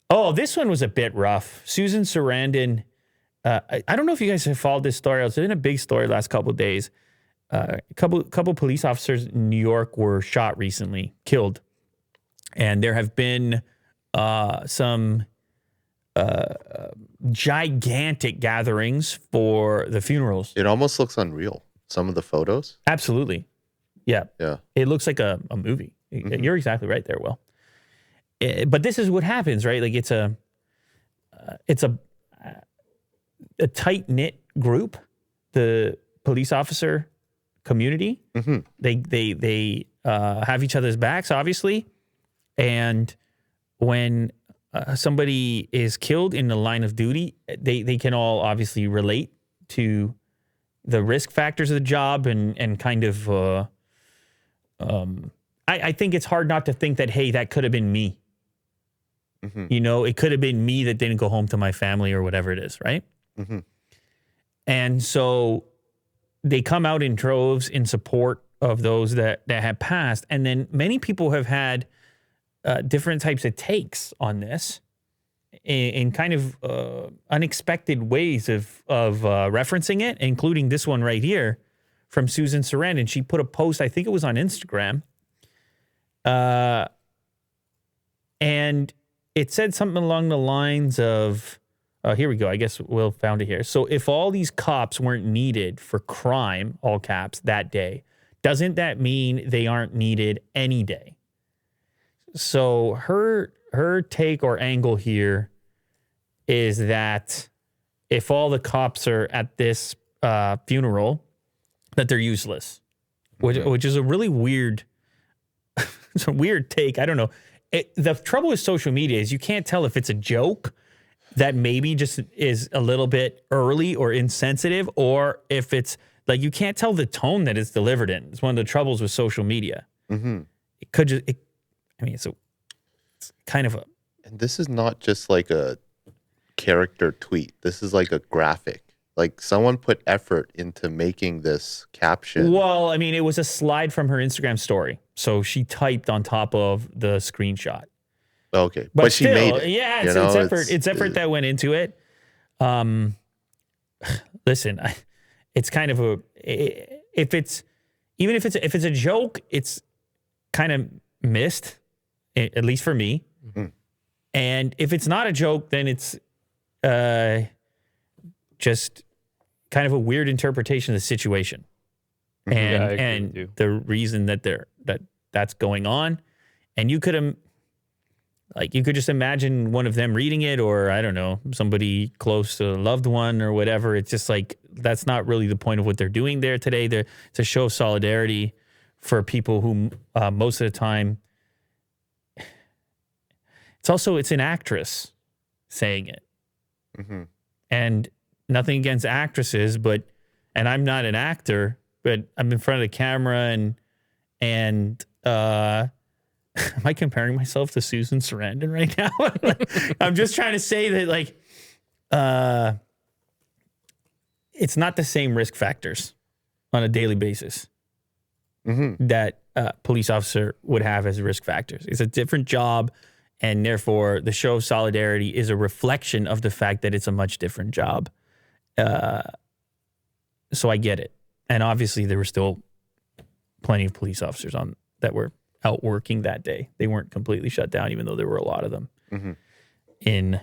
Oh, this one was a bit rough. Susan Sarandon. I don't know if you guys have followed this story. It's been a big story the last couple of days. A couple police officers in New York were shot recently, killed. And there have been some gigantic gatherings for the funerals. It almost looks unreal, some of the photos. Absolutely. Yeah. Yeah. It looks like a movie. Mm-hmm. You're exactly right there, Will. But this is what happens, right? Like it's a tight-knit group, the police officer community. Mm-hmm. They have each other's backs, obviously. And when somebody is killed in the line of duty, they can all obviously relate to the risk factors of the job and kind of, I think it's hard not to think that, hey, that could have been me. Mm-hmm. You know, it could have been me that didn't go home to my family or whatever it is, right? Mm-hmm. And so they come out in droves in support of those that have passed. And then many people have had different types of takes on this in kind of unexpected ways of referencing it, including this one right here from Susan Sarandon. She put a post, I think it was on Instagram, and it said something along the lines of, here we go, I guess Will found it here. So if all these cops weren't needed for crime, all caps, that day, doesn't that mean they aren't needed any day? So her take or angle here is that if all the cops are at this funeral, that they're useless, which is a really weird, it's a weird take. I don't know. The trouble with social media is you can't tell if it's a joke that maybe just is a little bit early or insensitive, or if it's like you can't tell the tone that it's delivered in. It's one of the troubles with social media. Mm-hmm. It could just, it's kind of a. And this is not just like a character tweet. This is like a graphic. Like someone put effort into making this caption. Well, I mean, it was a slide from her Instagram story. So she typed on top of the screenshot. Okay. But still, she made it. Yeah, it's effort. It's effort that went into it. Listen, it's kind of if it's a joke, it's kind of missed, at least for me. Mm-hmm. And if it's not a joke, then it's just kind of a weird interpretation of the situation. And the reason that that's going on. And you could just imagine one of them reading it, or I don't know, somebody close to a loved one or whatever. It's just like, that's not really the point of what they're doing there today. It's a show of solidarity for people who most of the time, it's an actress saying it. Mm-hmm. And nothing against actresses, and I'm not an actor, but I'm in front of the camera and am I comparing myself to Susan Sarandon right now? I'm just trying to say that, like, it's not the same risk factors on a daily basis that a police officer would have as risk factors. It's a different job, and therefore the show of solidarity is a reflection of the fact that it's a much different job. So I get it. And obviously there were still plenty of police officers that were out working that day. They weren't completely shut down, even though there were a lot of them in New